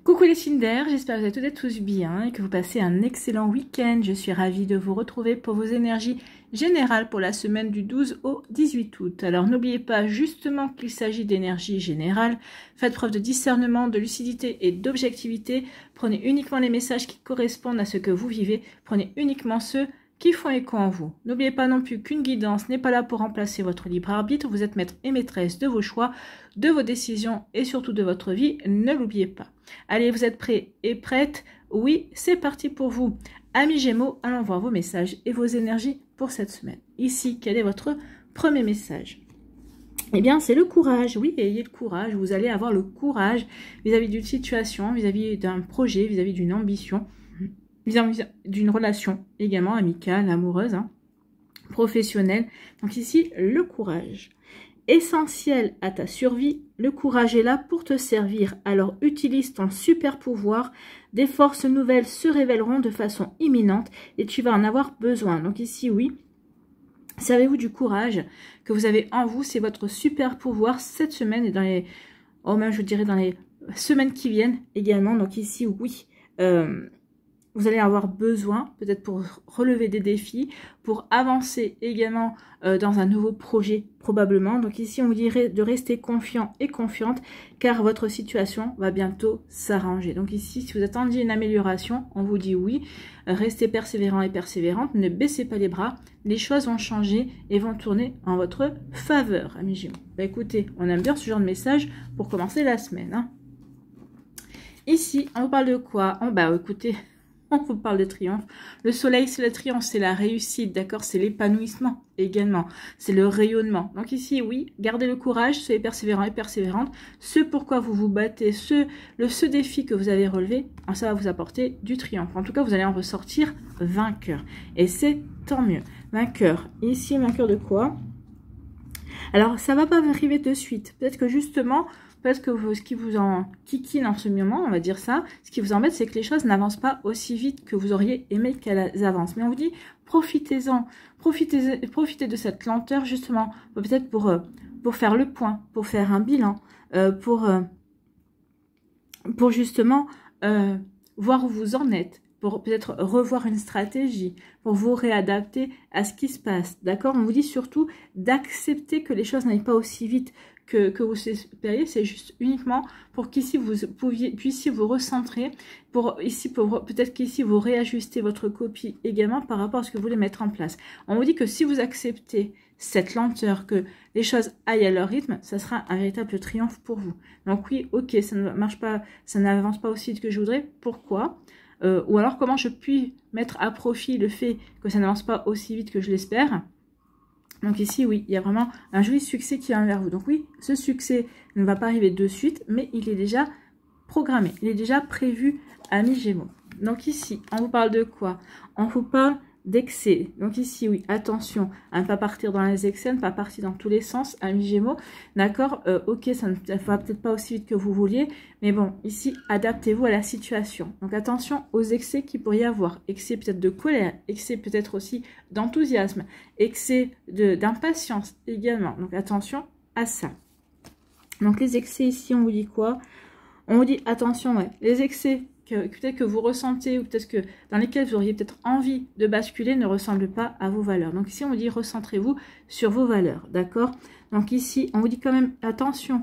Coucou les Cinder, j'espère que vous allez toutes et tous bien et que vous passez un excellent week-end. Je suis ravie de vous retrouver pour vos énergies générales pour la semaine du 12 au 18 août. Alors n'oubliez pas justement qu'il s'agit d'énergie générale. Faites preuve de discernement, de lucidité et d'objectivité. Prenez uniquement les messages qui correspondent à ce que vous vivez. Prenez uniquement ceux qui font écho en vous. N'oubliez pas non plus qu'une guidance n'est pas là pour remplacer votre libre arbitre. Vous êtes maître et maîtresse de vos choix, de vos décisions et surtout de votre vie. Ne l'oubliez pas. Allez, vous êtes prêts et prêtes? Oui, c'est parti pour vous. Amis Gémeaux, allons voir vos messages et vos énergies pour cette semaine. Ici, quel est votre premier message? Eh bien, c'est le courage. Oui, ayez le courage. Vous allez avoir le courage vis-à-vis d'une situation, vis-à-vis d'un projet, vis-à-vis d'une ambition, vis-à-vis d'une relation également amicale, amoureuse, professionnelle. Donc ici, le courage. Essentiel à ta survie, le courage est là pour te servir. Alors utilise ton super pouvoir. Des forces nouvelles se révéleront de façon imminente et tu vas en avoir besoin. Donc ici, oui. Savez-vous du courage que vous avez en vous? C'est votre super pouvoir cette semaine et dans les, même je dirais dans les semaines qui viennent également. Donc ici, oui. Vous allez avoir besoin, peut-être pour relever des défis, pour avancer également dans un nouveau projet probablement. Donc ici, on vous dirait de rester confiant et confiante, car votre situation va bientôt s'arranger. Donc ici, si vous attendiez une amélioration, on vous dit oui. Restez persévérant et persévérante, ne baissez pas les bras. Les choses vont changer et vont tourner en votre faveur, amis Gémeaux. Bah, écoutez, on aime bien ce genre de message pour commencer la semaine. Ici, on vous parle de quoi? Écoutez... On vous parle de triomphe. Le soleil, c'est le triomphe, c'est la réussite, d'accord? C'est l'épanouissement également. C'est le rayonnement. Donc ici, oui, gardez le courage, soyez persévérant et persévérante. Ce pourquoi vous vous battez, ce défi que vous avez relevé, ça va vous apporter du triomphe. En tout cas, vous allez en ressortir vainqueur. Et c'est tant mieux. Vainqueur. Ici, vainqueur de quoi? Alors, ça va pas arriver de suite. Peut-être que justement... Peut-être que ce qui vous en kikine en ce moment, on va dire ça, ce qui vous embête, c'est que les choses n'avancent pas aussi vite que vous auriez aimé qu'elles avancent. Mais on vous dit, profitez-en, profitez de cette lenteur justement, peut-être pour faire le point, pour faire un bilan, pour justement voir où vous en êtes, pour peut-être revoir une stratégie, pour vous réadapter à ce qui se passe. D'accord? On vous dit surtout d'accepter que les choses n'aillent pas aussi vite que vous espériez. C'est juste uniquement pour qu'ici vous puissiez vous recentrer, peut-être qu'ici vous réajustez votre copie également par rapport à ce que vous voulez mettre en place. On vous dit que si vous acceptez cette lenteur, que les choses aillent à leur rythme, ça sera un véritable triomphe pour vous. Donc oui, ok, ça ne marche pas, ça n'avance pas aussi vite que je voudrais. Pourquoi? Ou alors comment je puis mettre à profit le fait que ça n'avance pas aussi vite que je l'espère. Donc ici, oui, il y a vraiment un joli succès qui vient vers vous. Donc oui, ce succès ne va pas arriver de suite, mais il est déjà programmé, il est déjà prévu, amis Gémeaux. Donc ici, on vous parle de quoi? On vous parle d'excès. Donc ici, oui, attention à ne pas partir dans les excès, ne pas partir dans tous les sens, amis Gémeaux. D'accord? Ok, ça ne va peut-être pas aussi vite que vous vouliez, mais bon, ici, adaptez-vous à la situation. Donc attention aux excès qu'il pourrait y avoir. Excès peut-être de colère, excès peut-être aussi d'enthousiasme, excès d'impatience également. Donc attention à ça. Donc les excès ici, on vous dit quoi? On vous dit attention, ouais, les excès peut-être que vous ressentez ou peut-être que dans lesquels vous auriez peut-être envie de basculer ne ressemblent pas à vos valeurs. Donc ici, on vous dit recentrez-vous sur vos valeurs, d'accord? Donc ici, on vous dit quand même attention.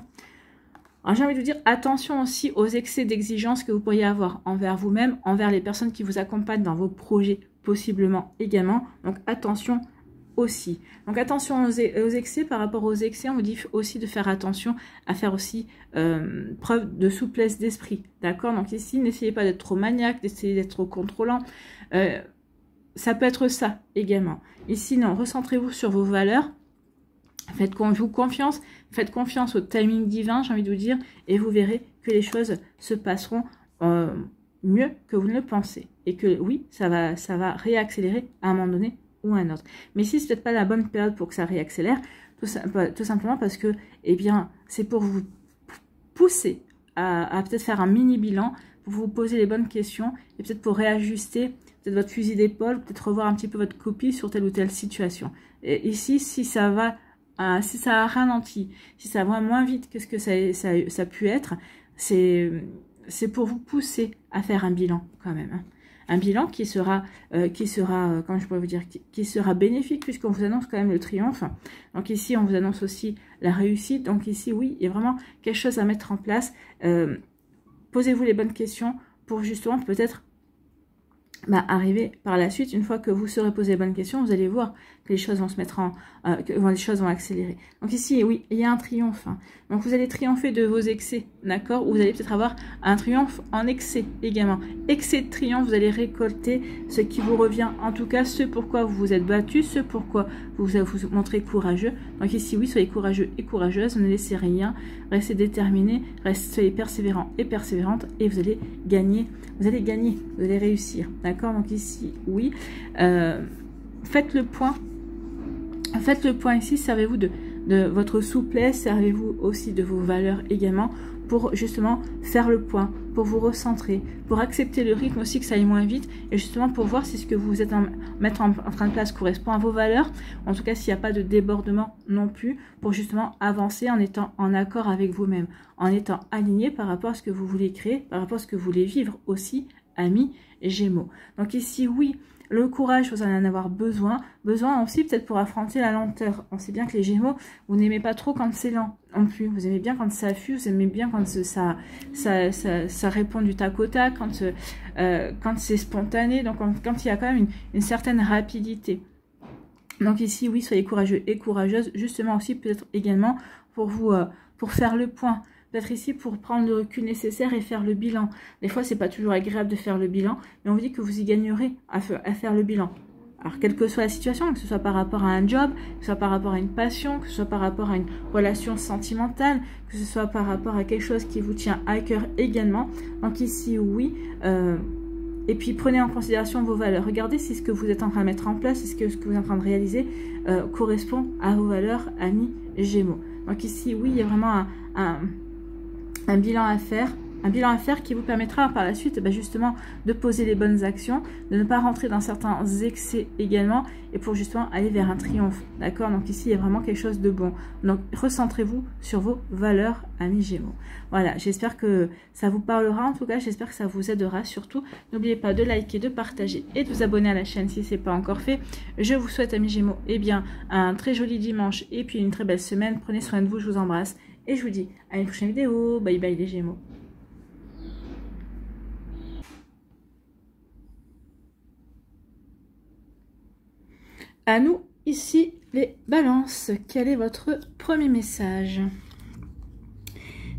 Alors j'ai envie de vous dire attention aussi aux excès d'exigence que vous pourriez avoir envers vous-même, envers les personnes qui vous accompagnent dans vos projets, possiblement également. Donc attention aussi. Donc attention aux excès. Par rapport aux excès, on vous dit aussi de faire attention à faire aussi preuve de souplesse d'esprit. D'accord? Donc ici, n'essayez pas d'être trop maniaque, d'essayer d'être trop contrôlant. Ça peut être ça également. Ici, non, recentrez-vous sur vos valeurs. Faites-vous confiance. Faites confiance au timing divin, j'ai envie de vous dire, et vous verrez que les choses se passeront mieux que vous ne le pensez. Et que oui, ça va réaccélérer à un moment donné ou un autre. Mais si c'est peut-être pas la bonne période pour que ça réaccélère, tout simplement parce que, eh bien, c'est pour vous pousser à peut-être faire un mini bilan, pour vous poser les bonnes questions, et peut-être pour réajuster peut-être votre fusil d'épaule, peut-être revoir un petit peu votre copie sur telle ou telle situation. Et ici, si ça a ralenti, si ça va moins vite que ce que ça a pu être, c'est c'est pour vous pousser à faire un bilan quand même. Hein. Un bilan qui sera comment je pourrais vous dire, qui sera bénéfique puisqu'on vous annonce quand même le triomphe. Donc ici, on vous annonce aussi la réussite. Donc ici, oui, il y a vraiment quelque chose à mettre en place. Posez-vous les bonnes questions pour justement peut-être arriver par la suite. Une fois que vous serez posé les bonnes questions, vous allez voir que les choses vont se mettre que les choses vont accélérer. Donc ici, oui, il y a un triomphe. Hein. Donc vous allez triompher de vos excès, d'accord? Ou vous allez peut-être avoir un triomphe en excès également. Excès de triomphe, vous allez récolter ce qui vous revient, en tout cas ce pourquoi vous vous êtes battu, ce pourquoi vous vous montrez courageux. Donc ici, oui, soyez courageux et courageuse, ne laissez rien, restez déterminés, soyez persévérants et persévérantes et vous allez gagner, vous allez réussir, d'accord? Donc ici, oui, faites le point. Faites le point ici, servez-vous de votre souplesse, servez-vous aussi de vos valeurs également pour justement faire le point, pour vous recentrer, pour accepter le rythme aussi que ça aille moins vite et justement pour voir si ce que vous êtes mettre en train de place correspond à vos valeurs, en tout cas s'il n'y a pas de débordement non plus, pour justement avancer en étant en accord avec vous-même, en étant aligné par rapport à ce que vous voulez créer, par rapport à ce que vous voulez vivre aussi, amis et Gémeaux. Donc ici, oui, le courage, vous en avoir besoin aussi peut-être pour affronter la lenteur. On sait bien que les Gémeaux, vous n'aimez pas trop quand c'est lent non plus. Vous aimez bien quand ça fuse, vous aimez bien quand ça répond du tac au tac, quand c'est spontané, donc quand il y a quand même une certaine rapidité. Donc ici, oui, soyez courageux et courageuse, justement aussi peut-être également pour vous, pour faire le point. Peut-être ici pour prendre le recul nécessaire et faire le bilan. Des fois, c'est pas toujours agréable de faire le bilan, mais on vous dit que vous y gagnerez à faire le bilan. Alors, quelle que soit la situation, que ce soit par rapport à un job, que ce soit par rapport à une passion, que ce soit par rapport à une relation sentimentale, que ce soit par rapport à quelque chose qui vous tient à cœur également. Donc ici, oui. Et puis, prenez en considération vos valeurs. Regardez si ce que vous êtes en train de mettre en place, si ce que vous êtes en train de réaliser correspond à vos valeurs, amis Gémeaux. Donc ici, oui, il y a vraiment un bilan à faire qui vous permettra par la suite justement de poser les bonnes actions, de ne pas rentrer dans certains excès également et pour justement aller vers un triomphe, d'accord? Donc ici il y a vraiment quelque chose de bon, donc recentrez-vous sur vos valeurs, amis Gémeaux. Voilà, j'espère que ça vous parlera, en tout cas j'espère que ça vous aidera. Surtout n'oubliez pas de liker, de partager et de vous abonner à la chaîne si ce n'est pas encore fait. Je vous souhaite, amis Gémeaux, un très joli dimanche et puis une très belle semaine. Prenez soin de vous, je vous embrasse et je vous dis à une prochaine vidéo. Bye bye les Gémeaux. À nous, ici, les balances. Quel est votre premier message?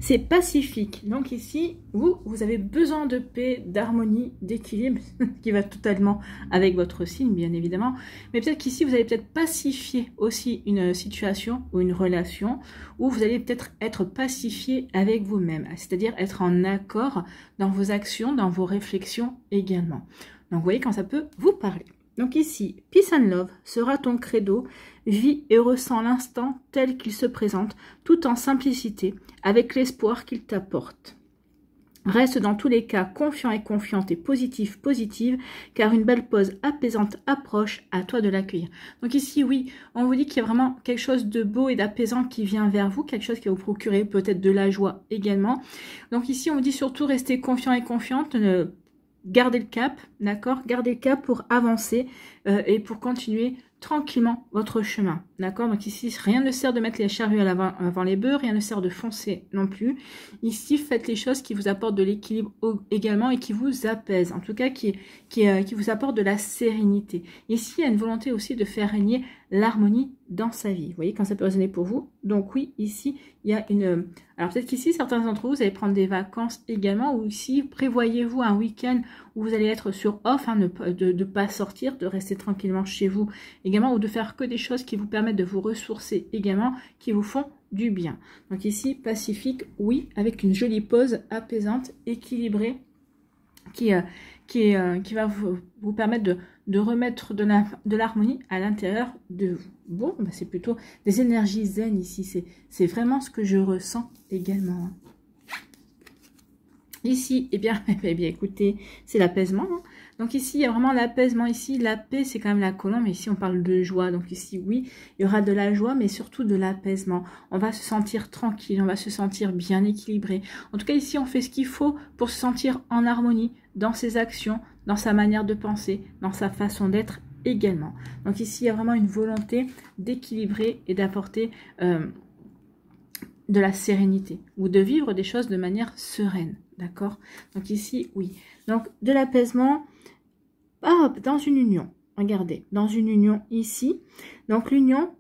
C'est pacifique. Donc ici, vous avez besoin de paix, d'harmonie, d'équilibre, qui va totalement avec votre signe, bien évidemment. Mais peut-être qu'ici, vous allez peut-être pacifier aussi une situation ou une relation, où vous allez peut-être être pacifié avec vous-même, c'est-à-dire être en accord dans vos actions, dans vos réflexions également. Donc, vous voyez quand ça peut vous parler. Donc ici, Peace and Love sera ton credo, vis et ressens l'instant tel qu'il se présente, tout en simplicité, avec l'espoir qu'il t'apporte. Reste dans tous les cas confiant et confiante et positive, car une belle pause apaisante approche, à toi de l'accueillir. Donc ici, oui, on vous dit qu'il y a vraiment quelque chose de beau et d'apaisant qui vient vers vous, quelque chose qui va vous procurer peut-être de la joie également. Donc ici, on vous dit surtout rester confiant et confiante, gardez le cap, d'accord? Gardez le cap pour avancer et pour continuer tranquillement votre chemin, d'accord? Donc ici, rien ne sert de mettre les charrues avant les bœufs, rien ne sert de foncer non plus. Ici, faites les choses qui vous apportent de l'équilibre également et qui vous apaisent, en tout cas qui vous apportent de la sérénité. Ici, il y a une volonté aussi de faire régner l'harmonie dans sa vie. Vous voyez quand ça peut résonner pour vous? Donc oui, ici, il y a une... Alors peut-être qu'ici, certains d'entre vous, vous allez prendre des vacances également, ou ici, prévoyez-vous un week-end où vous allez être sur off, hein, de ne pas sortir, de rester tranquillement chez vous également, ou de faire que des choses qui vous permettent de vous ressourcer également, qui vous font du bien. Donc ici, pacifique, oui, avec une jolie pause apaisante, équilibrée, qui va vous permettre de remettre de l'harmonie à l'intérieur de vous. Bon, c'est plutôt des énergies zen ici, c'est vraiment ce que je ressens également. Ici, eh bien écoutez, c'est l'apaisement. Hein. Donc ici, il y a vraiment l'apaisement. Ici, la paix, c'est quand même la colombe. Mais ici, on parle de joie. Donc ici, oui, il y aura de la joie, mais surtout de l'apaisement. On va se sentir tranquille, on va se sentir bien équilibré. En tout cas, ici, on fait ce qu'il faut pour se sentir en harmonie dans ses actions, dans sa manière de penser, dans sa façon d'être également. Donc ici, il y a vraiment une volonté d'équilibrer et d'apporter de la sérénité ou de vivre des choses de manière sereine, d'accord? Donc ici, oui. Donc de l'apaisement, hop, dans une union. Regardez, dans une union ici. Donc l'union,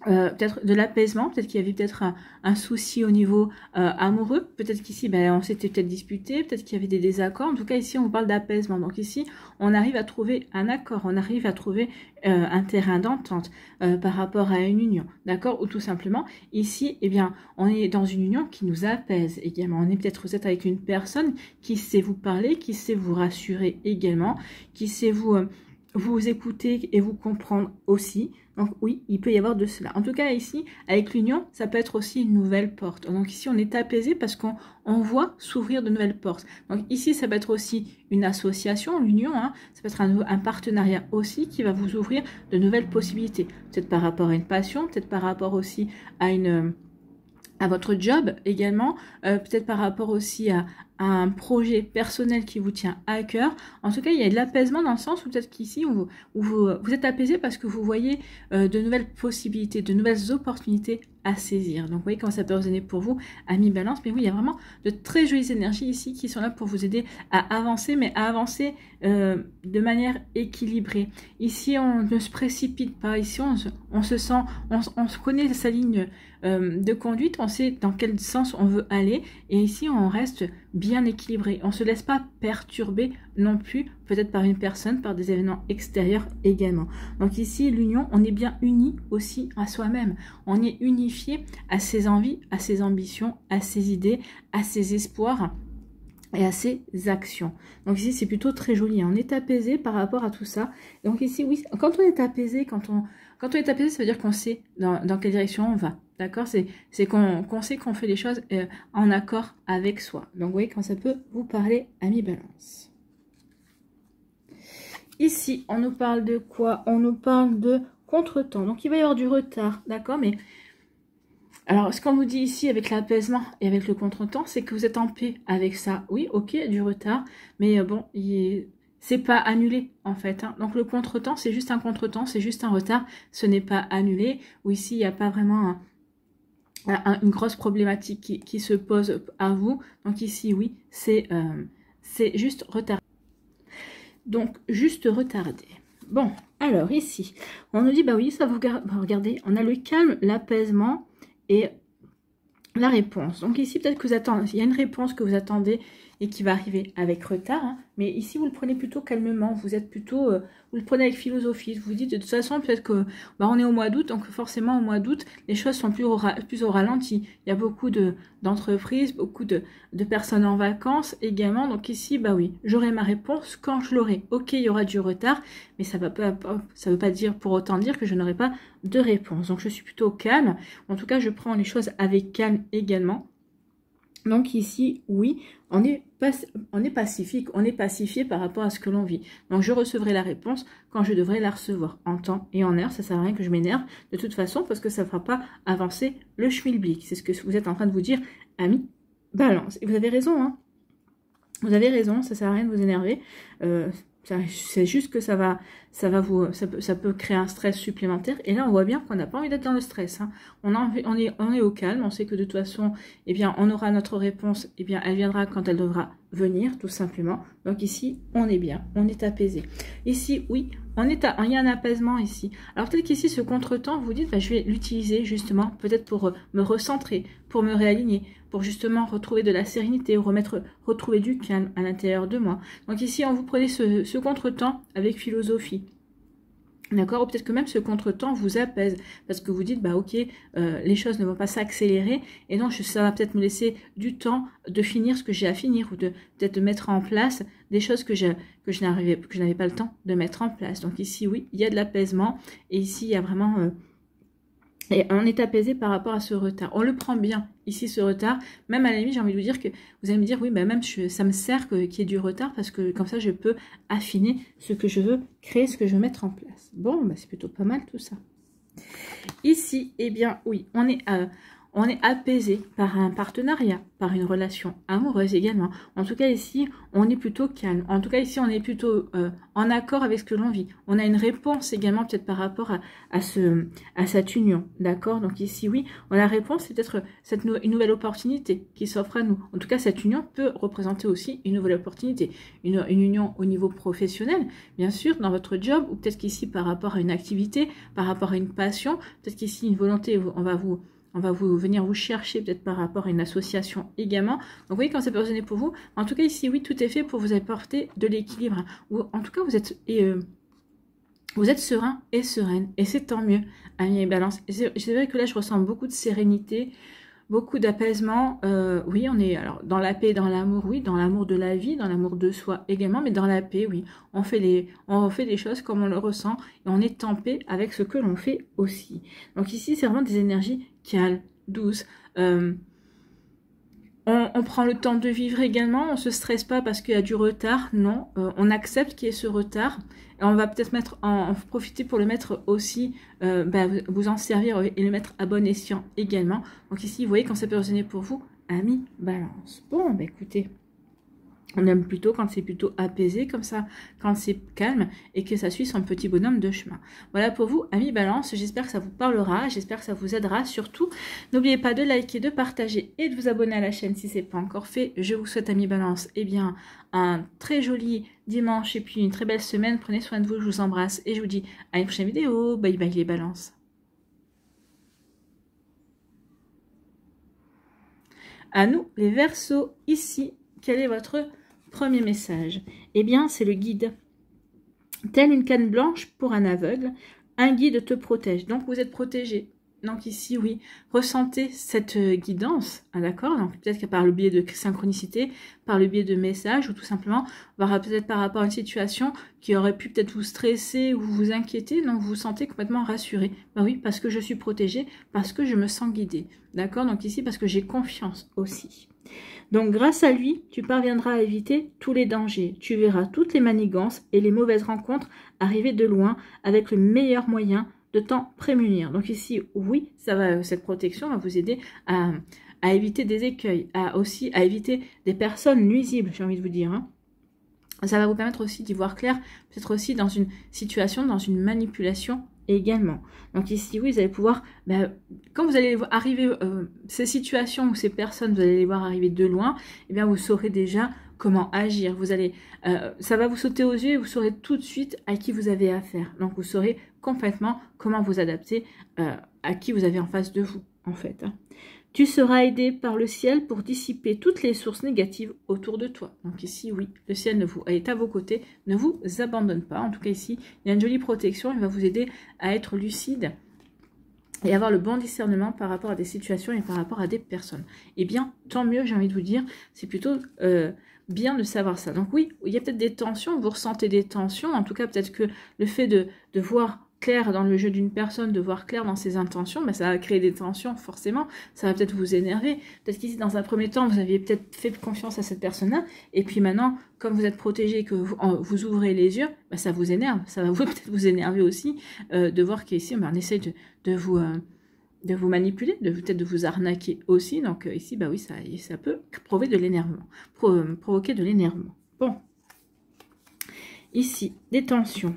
peut-être de l'apaisement, peut-être qu'il y avait peut-être un souci au niveau amoureux, peut-être qu'ici ben, on s'était peut-être disputé, peut-être qu'il y avait des désaccords, en tout cas ici on parle d'apaisement, donc ici on arrive à trouver un accord, on arrive à trouver un terrain d'entente par rapport à une union, d'accord, ou tout simplement ici, eh bien on est dans une union qui nous apaise également, on est peut-être, vous êtes avec une personne qui sait vous parler, qui sait vous rassurer également, qui sait vous écouter et vous comprendre aussi. Donc oui, il peut y avoir de cela. En tout cas ici, avec l'union, ça peut être aussi une nouvelle porte. Donc ici, on est apaisé parce qu'on voit s'ouvrir de nouvelles portes. Donc ici, ça peut être aussi une association, l'union, hein. Ça peut être un partenariat aussi qui va vous ouvrir de nouvelles possibilités. Peut-être par rapport à une passion, peut-être par rapport aussi à votre job également, peut-être par rapport aussi à un projet personnel qui vous tient à cœur. En tout cas, il y a de l'apaisement dans le sens où peut-être qu'ici, vous êtes apaisé parce que vous voyez de nouvelles possibilités, de nouvelles opportunités à saisir. Donc, vous voyez comment ça peut résonner pour vous, amis Balance. Mais oui, il y a vraiment de très jolies énergies ici qui sont là pour vous aider à avancer, mais à avancer de manière équilibrée. Ici, on ne se précipite pas. Ici, on se sent, on se connaît sa ligne de conduite, on sait dans quel sens on veut aller. Et ici, on reste bien équilibré. On ne se laisse pas perturber non plus, peut-être par une personne, par des événements extérieurs également. Donc ici, l'union, on est bien uni aussi à soi-même. On est unifié à ses envies, à ses ambitions, à ses idées, à ses espoirs et à ses actions. Donc ici, c'est plutôt très joli. On est apaisé par rapport à tout ça. Donc ici, oui, quand on est apaisé, quand on est apaisé, ça veut dire qu'on sait dans quelle direction on va. D'accord? C'est qu'on sait qu'on fait les choses en accord avec soi. Donc, vous voyez quand ça peut vous parler, amis Balance. Ici, on nous parle de quoi? On nous parle de contretemps. Donc, il va y avoir du retard. D'accord? Mais, alors, ce qu'on vous dit ici avec l'apaisement et avec le contretemps, c'est que vous êtes en paix avec ça. Oui, ok, du retard. Mais bon, c'est pas annulé en fait. Hein. Donc, le contretemps, c'est juste un contretemps, c'est juste un retard. Ce n'est pas annulé. Ou ici, il n'y a pas vraiment une grosse problématique qui se pose à vous. Donc ici, oui, c'est juste retardé. Donc, juste retardé. Bon, alors ici, on nous dit, bah oui, ça vous regardez, on a le calme, l'apaisement et la réponse. Donc ici, peut-être que vous attendez, il y a une réponse que vous attendez et qui va arriver avec retard. Hein, mais ici, vous le prenez plutôt calmement. Vous êtes plutôt, vous le prenez avec philosophie. Vous vous dites, de toute façon, peut-être que bah, on est au mois d'août, donc forcément, au mois d'août, les choses sont plus au ralenti. Il y a beaucoup d'entreprises, beaucoup de personnes en vacances également. Donc ici, bah oui, j'aurai ma réponse quand je l'aurai. Ok, il y aura du retard, mais ça veut pas dire pour autant dire que je n'aurai pas de réponse. Donc je suis plutôt calme. En tout cas, je prends les choses avec calme également. Donc ici, oui, on est pacifique, on est pacifié par rapport à ce que l'on vit. Donc je recevrai la réponse quand je devrais la recevoir en temps et en heure. Ça sert à rien que je m'énerve de toute façon parce que ça ne fera pas avancer le schmilblick. C'est ce que vous êtes en train de vous dire, amis Balance. Et vous avez raison, hein. Vous avez raison, ça sert à rien de vous énerver. C'est juste que ça peut créer un stress supplémentaire. Et là, on voit bien qu'on n'a pas envie d'être dans le stress. Hein. On est au calme. On sait que de toute façon, eh bien, on aura notre réponse. Eh bien, elle viendra quand elle devra venir, tout simplement. Donc ici, on est bien, on est apaisé. Ici, oui, il y a un apaisement ici. Alors peut-être qu'ici, ce contretemps, vous dites, bah, je vais l'utiliser justement, peut-être pour me recentrer, pour me réaligner, pour justement retrouver de la sérénité, retrouver du calme à l'intérieur de moi. Donc ici, on vous prenez ce contretemps avec philosophie. D'accord? Ou peut-être que même ce contretemps vous apaise parce que vous dites, bah ok, les choses ne vont pas s'accélérer et donc ça va peut-être me laisser du temps de finir ce que j'ai à finir ou peut-être de mettre en place des choses que je n'avais pas le temps de mettre en place. Donc ici, oui, il y a de l'apaisement et ici, il y a vraiment Et on est apaisé par rapport à ce retard. On le prend bien, ici, ce retard. Même à la limite, j'ai envie de vous dire que vous allez me dire, oui, bah même ça me sert qu'il y ait du retard parce que comme ça, je peux affiner ce que je veux créer, ce que je veux mettre en place. Bon, bah, c'est plutôt pas mal tout ça. Ici, eh bien, oui, on est apaisé par un partenariat, par une relation amoureuse également. En tout cas, ici, on est plutôt calme. En tout cas, ici, on est plutôt en accord avec ce que l'on vit. On a une réponse également peut-être par rapport à cette union. D'accord? Donc ici, oui, la réponse, c'est peut-être une nouvelle opportunité qui s'offre à nous. En tout cas, cette union peut représenter aussi une nouvelle opportunité. Une union au niveau professionnel, bien sûr, dans votre job, ou peut-être qu'ici, par rapport à une activité, par rapport à une passion, peut-être qu'ici, une volonté, on va venir vous chercher peut-être par rapport à une association également. Donc, vous voyez, quand c'est personné pour vous, en tout cas, ici, oui, tout est fait pour vous apporter de l'équilibre. Ou en tout cas, vous êtes serein et sereine. Et c'est tant mieux, amis et balance. C'est vrai que là, je ressens beaucoup de sérénité, beaucoup d'apaisement. Oui, on est alors dans la paix, dans l'amour, oui, dans l'amour de la vie, dans l'amour de soi également, mais dans la paix, oui. On fait les choses comme on le ressent et on est en paix avec ce que l'on fait aussi. Donc ici, c'est vraiment des énergies calmes, douces. On prend le temps de vivre également, on ne se stresse pas parce qu'il y a du retard, non, on accepte qu'il y ait ce retard et on va peut-être en profiter pour le mettre aussi, vous en servir et le mettre à bon escient également. Donc ici, vous voyez, quand ça peut résonner pour vous, amis, balance. Bon, écoutez, on aime plutôt quand c'est plutôt apaisé comme ça, quand c'est calme et que ça suit son petit bonhomme de chemin. Voilà pour vous, amis balance, j'espère que ça vous parlera, j'espère que ça vous aidera. Surtout, n'oubliez pas de liker, de partager et de vous abonner à la chaîne si ce n'est pas encore fait. Je vous souhaite, amis balance, eh bien, un très joli dimanche et puis une très belle semaine. Prenez soin de vous, je vous embrasse et je vous dis à une prochaine vidéo. Bye bye les balances. À nous, les Verseaux, ici, quel est votre premier message? Eh bien, c'est le guide. Telle une canne blanche pour un aveugle, un guide te protège. Donc, vous êtes protégé. Donc ici, oui, ressentez cette guidance, d'accord? Donc peut-être que par le biais de synchronicité, par le biais de messages, ou tout simplement, peut-être par rapport à une situation qui aurait pu peut-être vous stresser ou vous inquiéter, donc vous vous sentez complètement rassuré. Ben oui, parce que je suis protégée, parce que je me sens guidée, d'accord? Donc ici, parce que j'ai confiance aussi. Donc grâce à lui, tu parviendras à éviter tous les dangers. Tu verras toutes les manigances et les mauvaises rencontres arriver de loin avec le meilleur moyen de t'en prémunir. Donc ici, oui, cette protection va vous aider à éviter des écueils, aussi à éviter des personnes nuisibles, j'ai envie de vous dire. Hein. Ça va vous permettre aussi d'y voir clair, peut-être aussi dans une situation, dans une manipulation également. Donc ici, oui, vous allez pouvoir, quand vous allez arriver, ces situations ou ces personnes, vous allez les voir arriver de loin, eh bien vous saurez déjà comment agir. Vous allez, ça va vous sauter aux yeux et vous saurez tout de suite à qui vous avez affaire. Donc vous saurez complètement comment vous adapter à qui vous avez en face de vous, en fait. Hein. Tu seras aidé par le ciel pour dissiper toutes les sources négatives autour de toi. Donc ici, oui, le ciel est à vos côtés, ne vous abandonne pas. En tout cas, ici, il y a une jolie protection. Il va vous aider à être lucide et avoir le bon discernement par rapport à des situations et par rapport à des personnes. Eh bien, tant mieux, j'ai envie de vous dire, c'est plutôt bien de savoir ça. Donc oui, il y a peut-être des tensions, vous ressentez des tensions. En tout cas, peut-être que le fait de voir clair dans le jeu d'une personne, de voir clair dans ses intentions, ça va créer des tensions forcément, ça va peut-être vous énerver. Peut-être qu'ici, dans un premier temps, vous aviez peut-être fait confiance à cette personne-là, et puis maintenant, comme vous êtes protégé et que vous ouvrez les yeux, ça vous énerve, ça va peut-être vous énerver aussi, de voir qu'ici, on essaie de vous manipuler, peut-être de vous arnaquer aussi, donc ici, oui, ça peut provoquer de l'énervement, provoquer de l'énervement. Bon, ici, des tensions,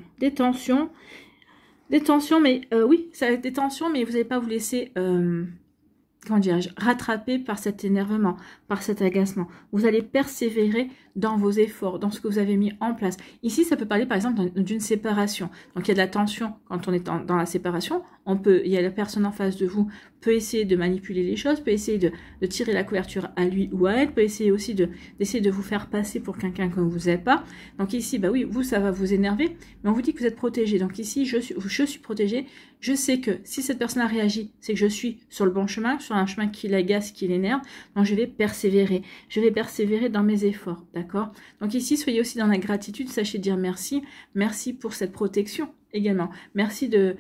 mais oui, ça va être des tensions, mais vous n'allez pas vous laisser, comment dirais-je, rattraper par cet énervement, par cet agacement. Vous allez persévérer dans vos efforts, dans ce que vous avez mis en place. Ici, ça peut parler par exemple d'une séparation. Donc il y a de la tension quand on est dans la séparation. Il y a la personne en face de vous peut essayer de manipuler les choses, peut essayer de tirer la couverture à lui ou à elle, peut essayer aussi d'essayer de vous faire passer pour quelqu'un que vous n'êtes pas. Donc ici, oui, vous, ça va vous énerver, mais on vous dit que vous êtes protégé. Donc ici, je suis protégée. Je sais que si cette personne a réagi, c'est que je suis sur le bon chemin, sur un chemin qui l'agace, qui l'énerve. Donc je vais persévérer. Je vais persévérer dans mes efforts, d'accord? Donc ici, soyez aussi dans la gratitude, sachez dire merci. Merci pour cette protection. également. Merci de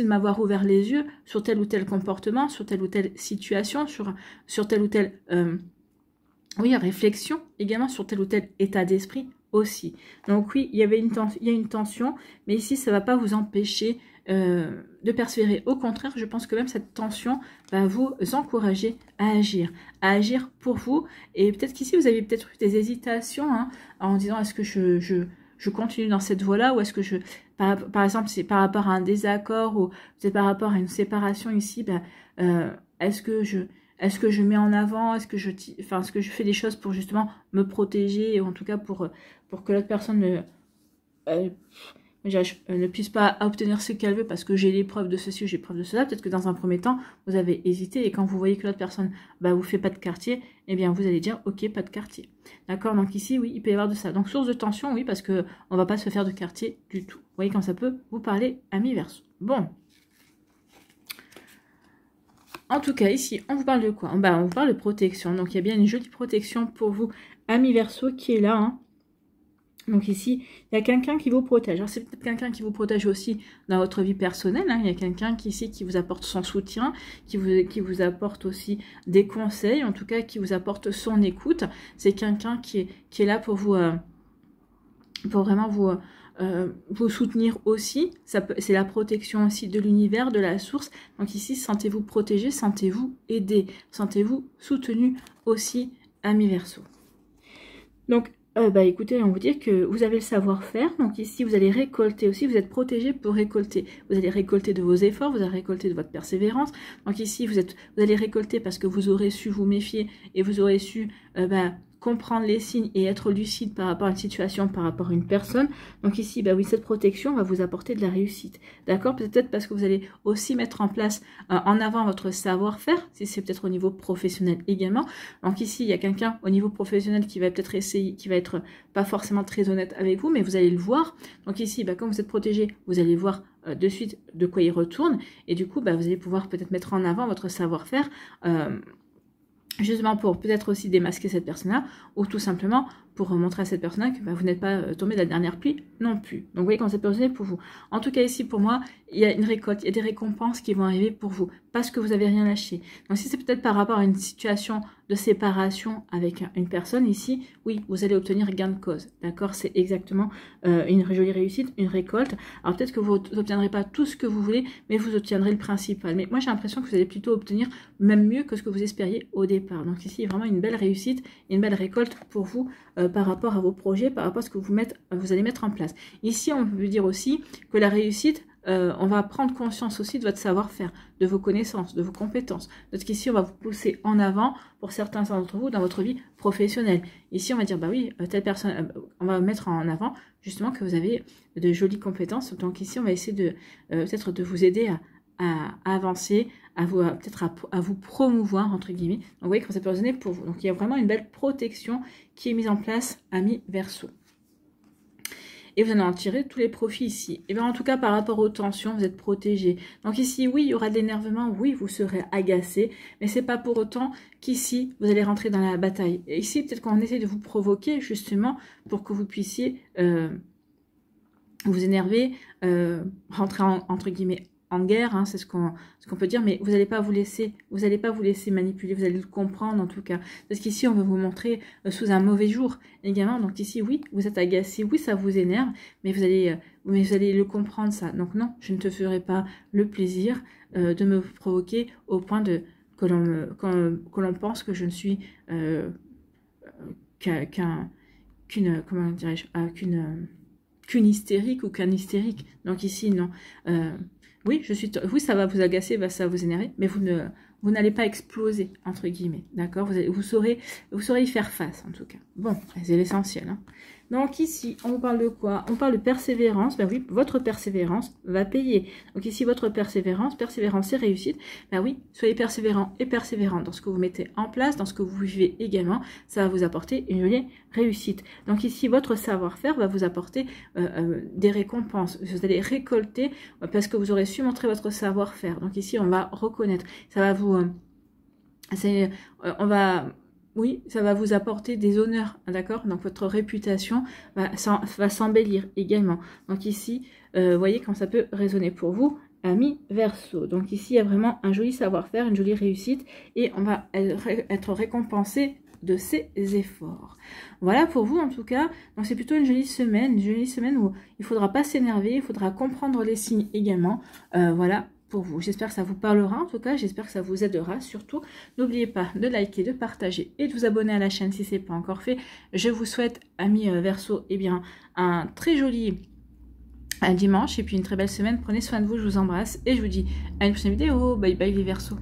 m'avoir ouvert les yeux sur tel ou tel comportement, sur telle ou telle situation, sur telle ou telle oui, réflexion, également sur tel ou tel état d'esprit aussi. Donc oui, il y a une tension, mais ici, ça ne va pas vous empêcher de persévérer. Au contraire, je pense que même cette tension va vous encourager à agir pour vous. Et peut-être qu'ici, vous avez peut-être eu des hésitations hein, en disant, est-ce que je continue dans cette voie-là ou est-ce que par exemple, c'est par rapport à un désaccord ou c'est par rapport à une séparation ici, est-ce que je mets en avant, est-ce que je fais des choses pour justement me protéger, ou en tout cas pour que l'autre personne ne puisse pas obtenir ce qu'elle veut parce que j'ai les preuves de ceci ou j'ai preuve de cela. Peut-être que dans un premier temps, vous avez hésité et quand vous voyez que l'autre personne vous fait pas de quartier, eh bien vous allez dire ok, pas de quartier. D'accord? Donc ici, oui, il peut y avoir de ça. Donc source de tension, oui, parce que on va pas se faire de quartier du tout. Vous voyez quand ça peut vous parler, amis Verseau. Bon. En tout cas, ici, on vous parle de quoi? On vous parle de protection. Donc, il y a bien une jolie protection pour vous, amis Verseau, qui est là. Hein. Donc ici, il y a quelqu'un qui vous protège. Alors, c'est peut-être quelqu'un qui vous protège aussi dans votre vie personnelle. Hein. Il y a quelqu'un ici qui vous apporte son soutien, qui vous apporte aussi des conseils, en tout cas, qui vous apporte son écoute. C'est quelqu'un qui est là pour vous, pour vraiment vous soutenir aussi. C'est la protection aussi de l'univers, de la source. Donc ici, sentez-vous protégé, sentez-vous aidé, sentez-vous soutenu aussi, amis Verseau. Donc, écoutez, on vous dit que vous avez le savoir-faire. Donc ici, vous allez récolter aussi. Vous êtes protégé pour récolter. Vous allez récolter de vos efforts, vous allez récolter de votre persévérance. Donc ici, vous allez récolter parce que vous aurez su vous méfier et vous aurez su comprendre les signes et être lucide par rapport à une situation, par rapport à une personne. Donc ici, oui, cette protection va vous apporter de la réussite. D'accord? Peut-être parce que vous allez aussi mettre en place, en avant votre savoir-faire, si c'est peut-être au niveau professionnel également. Donc ici, il y a quelqu'un au niveau professionnel qui va peut-être essayer, qui va être pas forcément très honnête avec vous, mais vous allez le voir. Donc ici, quand vous êtes protégé, vous allez voir de suite de quoi il retourne. Et du coup, vous allez pouvoir peut-être mettre en avant votre savoir-faire, justement pour peut-être aussi démasquer cette personne-là, ou tout simplement pour montrer à cette personne-là que vous n'êtes pas tombé de la dernière pluie non plus. Donc vous voyez quand cette personne est pour vous. En tout cas ici pour moi, il y a une récolte, il y a des récompenses qui vont arriver pour vous, parce que vous n'avez rien lâché. Donc si c'est peut-être par rapport à une situation de séparation avec une personne ici, oui, vous allez obtenir gain de cause. D'accord? C'est exactement une jolie réussite, une récolte. Alors peut-être que vous n'obtiendrez pas tout ce que vous voulez, mais vous obtiendrez le principal. Mais moi j'ai l'impression que vous allez plutôt obtenir même mieux que ce que vous espériez au départ. Donc ici, il y a vraiment une belle réussite, une belle récolte pour vous par rapport à vos projets, par rapport à ce que vous allez mettre en place. Ici, on peut dire aussi que la réussite, on va prendre conscience aussi de votre savoir-faire, de vos connaissances, de vos compétences. Donc ici, on va vous pousser en avant pour certains d'entre vous dans votre vie professionnelle. Ici, on va dire, oui, telle personne, on va mettre en avant justement que vous avez de jolies compétences. Donc ici, on va essayer de peut-être de vous aider à avancer, peut-être à vous promouvoir, entre guillemets. Donc vous voyez comment ça peut résonner pour vous. Donc il y a vraiment une belle protection qui est mise en place, amis Verseau. Et vous allez en tirer tous les profits ici. Et bien en tout cas, par rapport aux tensions, vous êtes protégé. Donc ici, oui, il y aura de l'énervement, oui, vous serez agacé, mais c'est pas pour autant qu'ici, vous allez rentrer dans la bataille. Et ici, peut-être qu'on essaie de vous provoquer, justement, pour que vous puissiez vous énerver, rentrer entre guillemets en guerre, hein, c'est ce qu'on peut dire, mais vous n'allez pas vous laisser manipuler, vous allez le comprendre en tout cas. Parce qu'ici, on veut vous montrer sous un mauvais jour également. Donc ici, oui, vous êtes agacé, oui, ça vous énerve, mais vous allez le comprendre ça. Donc non, je ne te ferai pas le plaisir de me provoquer au point que l'on pense que je ne suis qu'une hystérique ou qu'un hystérique. Donc ici, non. Oui, ça va vous agacer, ça va vous énerver, mais vous n'allez pas exploser, entre guillemets, d'accord? Vous saurez y faire face, en tout cas. Bon, c'est l'essentiel, hein. Donc ici, on vous parle de quoi? On parle de persévérance. Oui, votre persévérance va payer. Donc ici, votre persévérance et réussite. Oui, soyez persévérant et persévérante dans ce que vous mettez en place, dans ce que vous vivez également. Ça va vous apporter une jolie réussite. Donc ici, votre savoir-faire va vous apporter des récompenses. Vous allez récolter parce que vous aurez su montrer votre savoir-faire. Donc ici, on va reconnaître. Ça va vous... oui, ça va vous apporter des honneurs, d'accord? Donc votre réputation va s'embellir également. Donc ici, vous voyez quand ça peut résonner pour vous, amis Verseau. Donc ici, il y a vraiment un joli savoir-faire, une jolie réussite et on va être récompensé de ses efforts. Voilà pour vous en tout cas. Donc c'est plutôt une jolie semaine où il ne faudra pas s'énerver, il faudra comprendre les signes également. Voilà pour vous. J'espère que ça vous parlera en tout cas, j'espère que ça vous aidera surtout. N'oubliez pas de liker, de partager et de vous abonner à la chaîne si ce n'est pas encore fait. Je vous souhaite, amis Verseau, eh bien, un très joli dimanche et puis une très belle semaine. Prenez soin de vous, je vous embrasse et je vous dis à une prochaine vidéo. Bye bye les Verseaux.